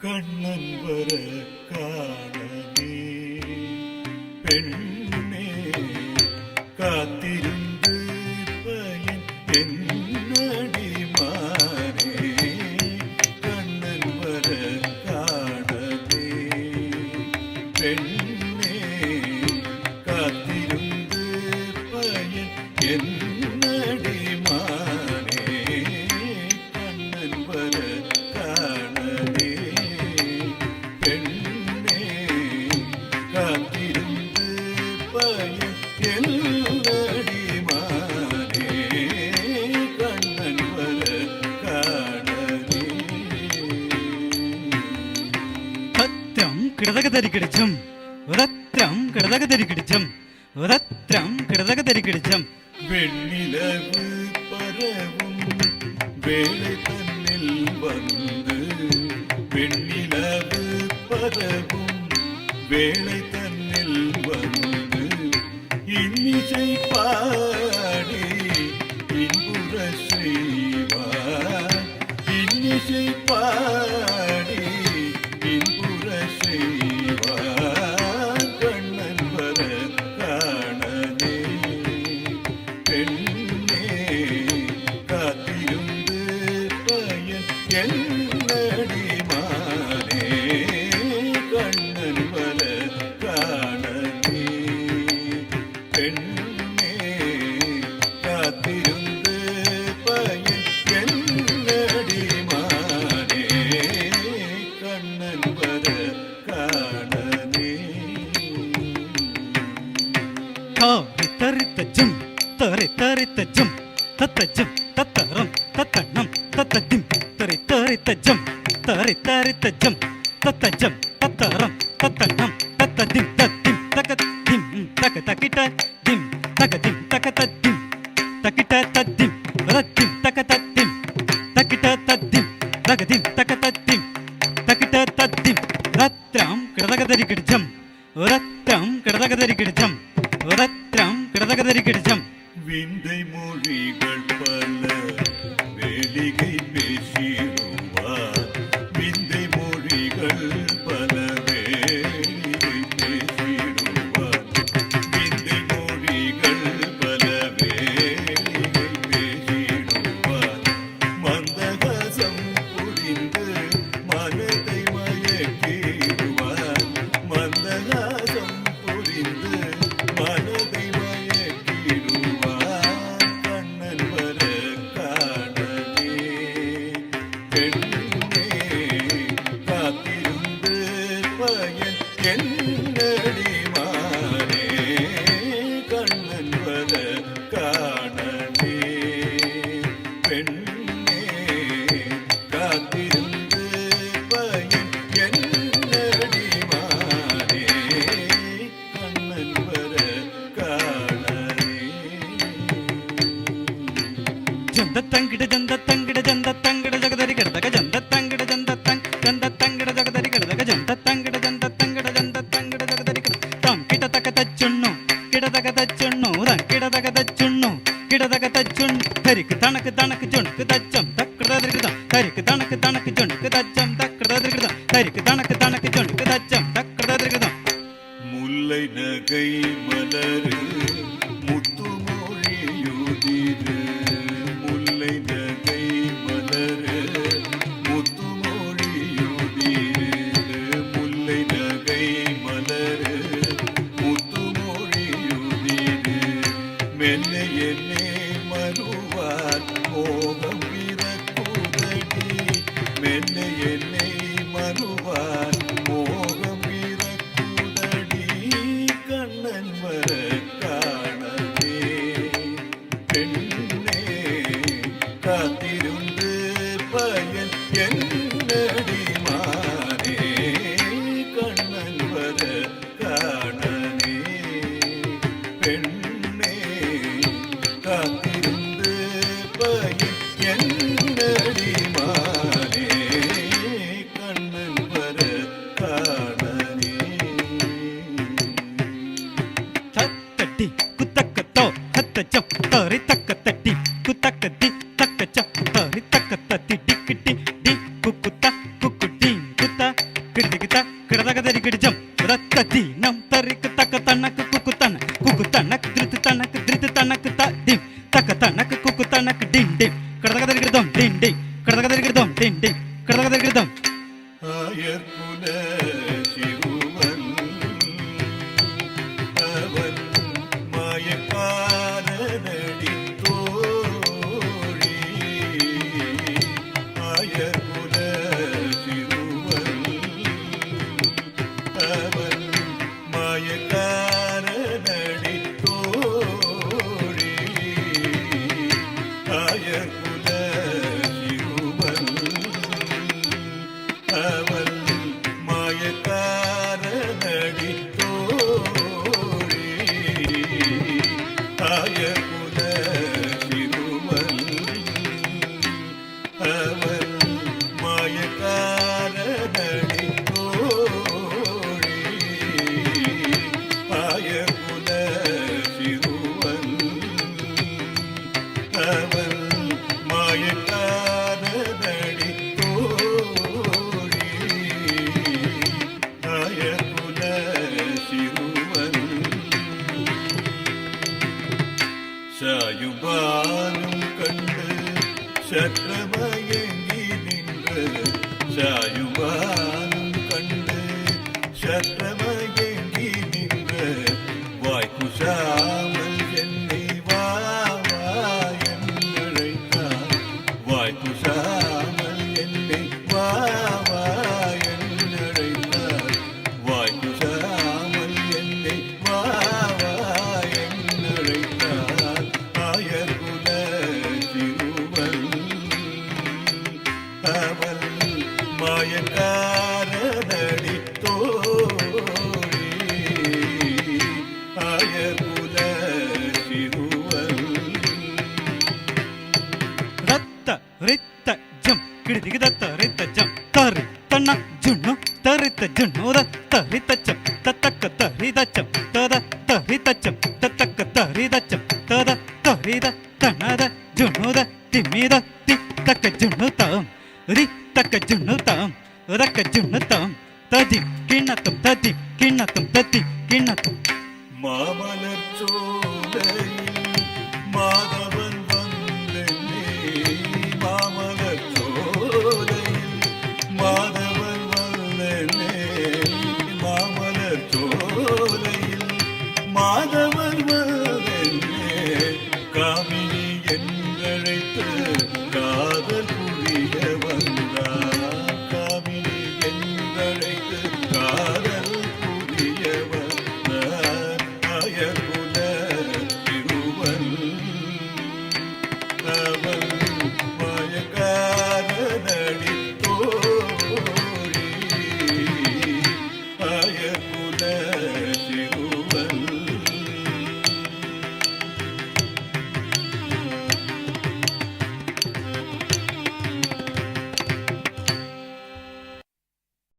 கண்ணன் வர காணவே பெண்ணே காத்திருந்து பயன் என்னடி மாறே கண்ணன் வர காணவே பெண்ணே காத்திருந்து பயன் என்னடி மாறே கண்ணன் வர காணவே பெண்ணே காத்திருந்து பயன் என்னடி மாறே கண்ணன் வர காணவே சத்திரம் கிடதகதறி கிடைச்சம் ரத்திரம் கிடதகதறி கிடைச்சம் ரத்திரம் கிடதகதறி கிடைச்சம் வெண்ணிலவு பரவும் வேளை தன்னில் வந்து வெண்ணிலவு பரவும் வேளை தன்னில் வந்து இன்னிசை பாடி இன்புற செய்வார் இன்னிசை பாடி இன்புற செய்வார் கண்ணன் வர காணவே பெண்ணே காத்திருந்து பயன் என்னடி மாறே கண்ணன் வர காணவே பெண்ணே காத்திருந்து பயன் என்னடி மாறே கண்ணன் வர காணவே தரித்தஜம் தரித்தரித்தஜம் தத்தஜம் தத்தரம் தத்தண்ணம் தத்ததிம் தரித்தரித்தஜம் தரித்தரித்தஜம் தத்தஜம் தத்தரம் தத்தண்ணம் தத்ததிம் தத்திம் தகதிம் தக தகிட்ட திம் தகதிம் தகததிம் தகிட்ட தத்திம் ரத்திம் தகததிம் தகிட்ட தத்திம் தகதிம் தகததிம் தகிட்ட தத்திம் ரத்ரம் கிடதகதறி கிடஜம் ரத்ரம் கிடதகதறி கிடஜம் ரத்ரம் கிடதகதறி கிடஜம் விந்தை மொழிகள் பல வேலிகை பேசிடுவார் விந்தை மொழிகள் பல வேலிகை பேசிடுவார் விந்தை மொழிகள் பல வேலிகை பேசிடுவார் மந்தகாசம் புரிந்து மனதை மயக்கிடுவார் மந்தகாசம் புரிந்து மனதை மயக்கிடுவார் கண்ணன் வர காணவே பெண்ணே காத்திருந்து பயன் என்னடி மாறே கண்ணன் வர காணவே பெண்ணே காத்திருந்து பயன் என்னடி மாறே கண்ணன் வர காணவே ஜந்த தங்கிட ஜந்த தங்கிட ஜந்த தங்கிட ஜகதரி கிடதக ஜந்த தங்கிட ஜந்த தங்கிட ஜகதரி கிடதக ஜந்த தங்கிட ஜந்த தங்கிட ஜகதரி கிட தம் கிட தக தச்சுண்ணு கிடதக தச்சுண்ணு தம் கிடதக தச்சுண்ணு கிடதக தச்சுண்ணு தரிக்கு தனக்கு தனக்கு ஜொனுக்கு தச்சம் தக்கிடதரி கிட தரிக்கு தனக்கு தனக்கு ஜொனுக்கு தச்சம் தக்கிடதரி கிட தரிக்கு தனக்கு தனக்கு ஜொனுக்கு தச்சம் தக்கிடதரி கிட முல்லை நகை மலரு முத்து மொழியுதிரு முல்லை நகை மலரு முத்து மொழியுதிரு முல்லை நகை மலரு முத்து மொழியுதிரு மெல்ல என்னே மறுவார் மோகம் பிறக்குதடி மெல்ல என்னை மறுவார் மோகம் பிறக்குதடி கண்ணன் வர காணவே பெண்ணே காத்திருந்து பயன் என்னடி மாறே கண்ணன் வர காணவே பெண்ணே காத்திருந்து பயன் என்னடி மாறே தீனம் தரிக்கு தக்க தனக்கு குக்கு தனக்கு திருத்து தனக்கு டிம் தக்க தனக்கு குக்கு தனக்கு டிம் டிம் கடதகதரிகிருதம் டிம் டிம் கடதகதரிகிருதம் டிம் டிம் கடதகதரிகிருதம் ஆயர்குல சிறுவன் அவன் மாயக்காரனடி தோழி ஆயர்குல சிறுவன் அவன் மாயக்காரனடி தோழி ஆயர்குல சிறுவன் அவள் மாயக்காரனடி தோழி ஆயகுல சிறுவன் அவள் மாயக்காரனடி தோழி ஆயகுல சிறுவன் அவள் மாயக்காரனடி தோழி ஆயகுல சிறுவன் சாயுபானும் கண்டு சற்றமயங்கி நின்று சாயுபானும் கண்டு சற்றமயங்கி நின்று வாய்க்குசாமல் என்னை வா வா என்றழைத்தான் வாய்க்குசாமல் என்னை வா வா என்றழைத்தான் வாய்க்குசாமல் என்னை வா வா என்றழைத்தான் ஆயர்குல சிறுவன் அவள் மாயக்காரனடி தோழி ஆயர்குல சிறுவன் ரத்த ரித்த ஜம் கிடிதிக தத்த ரித்த ஜம் தரி தன்ன ஜுண்ணு தரித்த ஜுண்ணு தரித்த சம் தத்தக்க தரிதச்சம் தத தரிதச்சம் தத்தக்க தரிதச்சம் தத தரித தனத ஜுண்ணுத திமித தி தக்க ஜுண்ணு தாம் ரி தக்க ஜுண்ணு தாம் ரக்க ஜுண்ணு தாம் ததி கிண்ணத்தம் ததி கிண்ணத்தம் ததி கிண்ணத்தம் மாமலர் சோலை